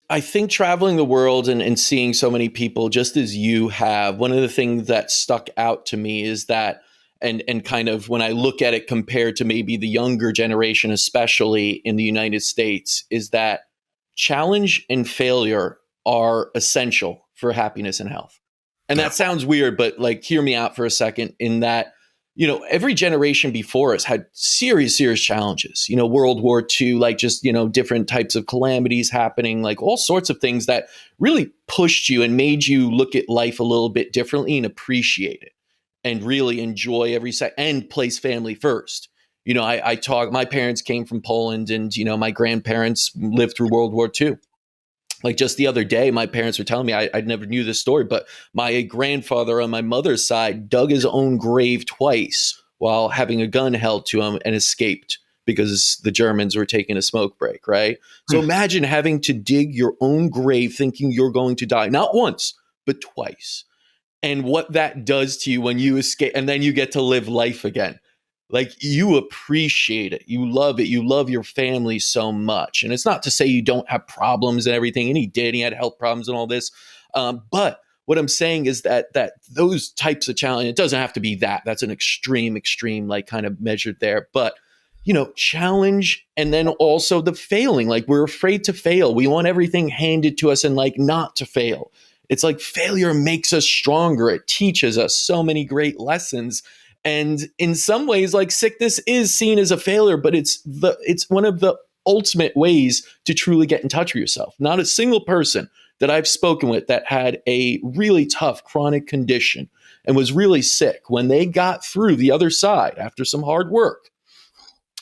I think traveling the world and seeing so many people just as you have, one of the things that stuck out to me is that, and kind of when I look at it compared to maybe the younger generation, especially in the United States, is that challenge and failure are essential for happiness and health. And Yeah. that sounds weird, but like, hear me out for a second in that, every generation before us had serious challenges, World War II, like just, different types of calamities happening, like all sorts of things that really pushed you and made you look at life a little bit differently and appreciate it and really enjoy every second and place family first. I talk, my parents came from Poland and, my grandparents lived through World War II. Like just the other day, my parents were telling me, I never knew this story, but my grandfather on my mother's side dug his own grave twice while having a gun held to him and escaped because the Germans were taking a smoke break, right? So imagine having to dig your own grave thinking you're going to die, not once, but twice. And what that does to you when you escape and then you get to live life again. Like you appreciate it. You love it. You love your family so much. And it's not to say you don't have problems and everything. And he did. He had health problems and all this. But what I'm saying is that those types of challenge, it doesn't have to be that. That's an extreme, like kind of measured there. But challenge and then also the failing. Like we're afraid to fail. We want everything handed to us and like not to fail. It's like failure makes us stronger. It teaches us so many great lessons. And in some ways, like sickness is seen as a failure, but it's one of the ultimate ways to truly get in touch with yourself. Not a single person that I've spoken with that had a really tough chronic condition and was really sick, when they got through the other side after some hard work,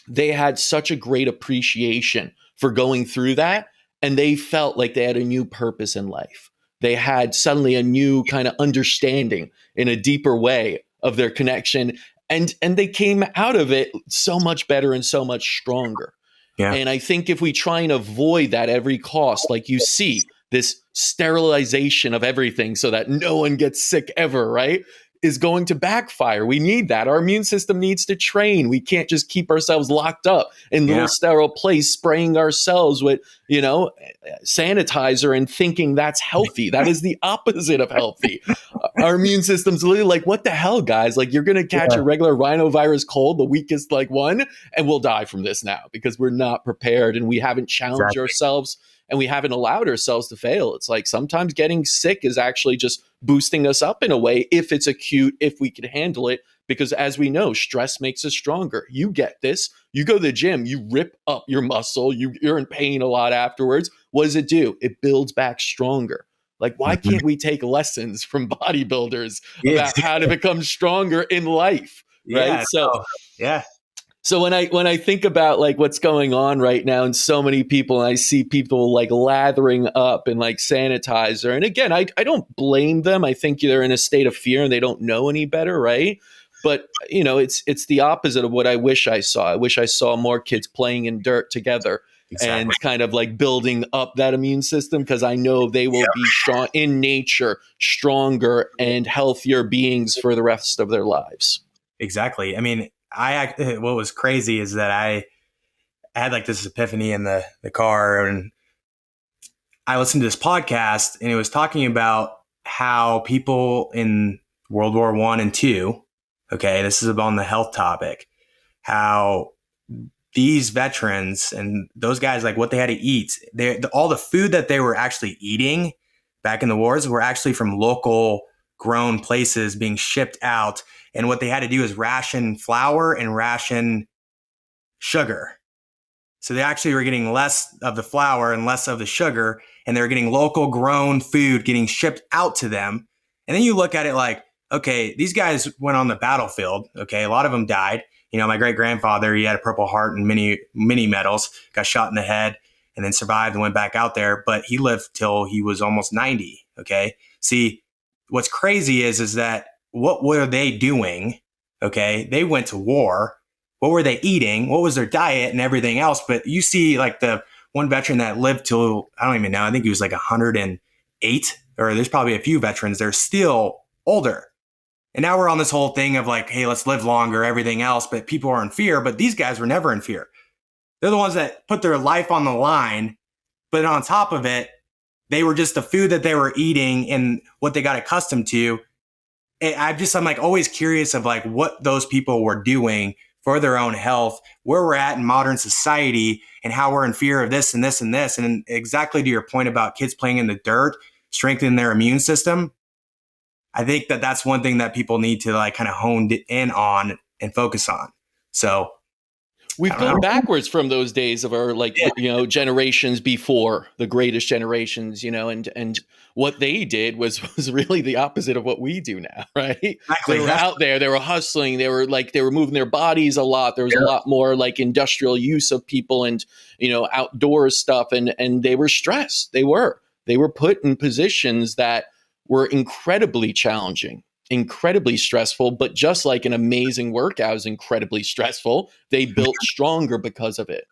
they had such a great appreciation for going through that. And they felt like they had a new purpose in life. They had suddenly a new kind of understanding in a deeper way of their connection. And they came out of it so much better and so much stronger. Yeah. And I think if we try and avoid that at every cost, like you see this sterilization of everything so that no one gets sick ever, right, is going to backfire. We need that. Our immune system needs to train. We can't just keep ourselves locked up in a little sterile place, spraying ourselves with, sanitizer and thinking that's healthy. That is the opposite of healthy. Our immune system's literally like, what the hell, guys? Like, you're going to catch a regular rhinovirus cold, the weakest like one, and we'll die from this now because we're not prepared and we haven't challenged ourselves and we haven't allowed ourselves to fail. It's like sometimes getting sick is actually just boosting us up in a way if it's acute, if we can handle it. Because as we know, stress makes us stronger. You get this. You go to the gym, you rip up your muscle, you're in pain a lot afterwards. What does it do? It builds back stronger. Like, why can't we take lessons from bodybuilders about how to become stronger in life? Right. So when I think about like what's going on right now and so many people, and I see people like lathering up in like sanitizer. And again, I don't blame them. I think they're in a state of fear and they don't know any better. Right. But, it's the opposite of what I wish I saw. I wish I saw more kids playing in dirt together and kind of like building up that immune system, because I know they will be strong in nature, stronger and healthier beings for the rest of their lives. Exactly. I mean, what was crazy is that I had like this epiphany in the car, and I listened to this podcast, and it was talking about how people in World War I and II, okay, this is on the health topic, how these veterans and those guys, like what they had to eat, all the food that they were actually eating back in the wars were actually from local grown places being shipped out. And what they had to do is ration flour and ration sugar. So they actually were getting less of the flour and less of the sugar, and they're getting local grown food getting shipped out to them. And then you look at it like, okay, these guys went on the battlefield. Okay, a lot of them died. My great grandfather, he had a Purple Heart and many medals, got shot in the head and then survived and went back out there. But he lived till he was almost 90. Okay. See, what's crazy is that what were they doing? Okay. They went to war. What were they eating? What was their diet and everything else? But you see like the one veteran that lived till, I don't even know, I think he was like 108, or there's probably a few veterans that are still older. And now we're on this whole thing of like, hey, let's live longer, everything else. But people are in fear. But these guys were never in fear. They're the ones that put their life on the line. But on top of it, they were just the food that they were eating and what they got accustomed to. I'm like always curious of like what those people were doing for their own health, where we're at in modern society, and how we're in fear of this and this and this. And exactly to your point about kids playing in the dirt, strengthening their immune system. I think that that's one thing that people need to like kind of hone in on and focus on. So we've gone backwards from those days of our generations before, the greatest generations, and what they did was really the opposite of what we do now, right? Exactly. They were out there, they were hustling, they were moving their bodies a lot. There was a lot more like industrial use of people and, outdoor stuff, and they were stressed. They were put in positions that were incredibly challenging, incredibly stressful, but just like an amazing workout is incredibly stressful, they built stronger because of it.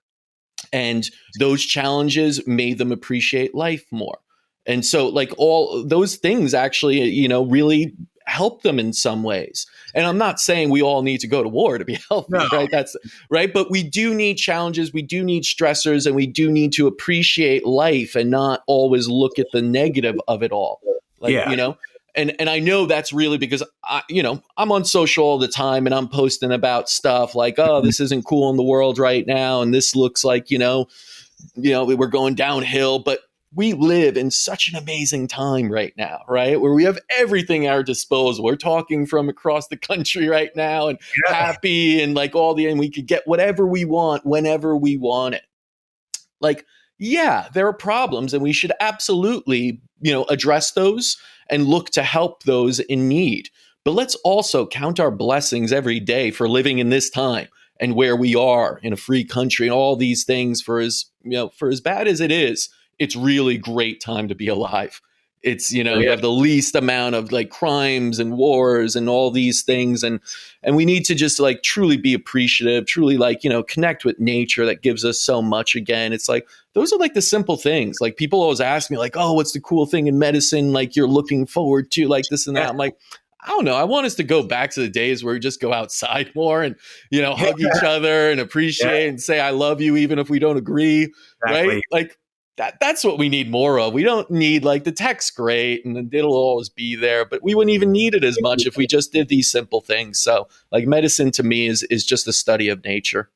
And those challenges made them appreciate life more. And so like all those things actually, really help them in some ways. And I'm not saying we all need to go to war to be healthy, right? That's right. But we do need challenges. We do need stressors, and we do need to appreciate life and not always look at the negative of it all. And I know that's really because I'm on social all the time and I'm posting about stuff like, oh, this isn't cool in the world right now, and this looks like we're going downhill. But we live in such an amazing time right now, right? Where we have everything at our disposal. We're talking from across the country right now and happy and like and we could get whatever we want whenever we want it. Like, yeah, there are problems and we should absolutely, address those and look to help those in need. But let's also count our blessings every day for living in this time and where we are in a free country and all these things. For as bad as it is, it's really great time to be alive. It's, you have the least amount of like crimes and wars and all these things. And we need to just like truly be appreciative, truly like, connect with nature that gives us so much again. It's like, those are like the simple things. Like people always ask me like, oh, what's the cool thing in medicine? Like you're looking forward to like this and that. I'm like, I don't know. I want us to go back to the days where we just go outside more and, hug each other and appreciate and say, I love you, even if we don't agree. Exactly. Right. Like, that's what we need more of. We don't need like the tech's great and it'll always be there, but we wouldn't even need it as much if we just did these simple things. So like medicine to me is just a study of nature.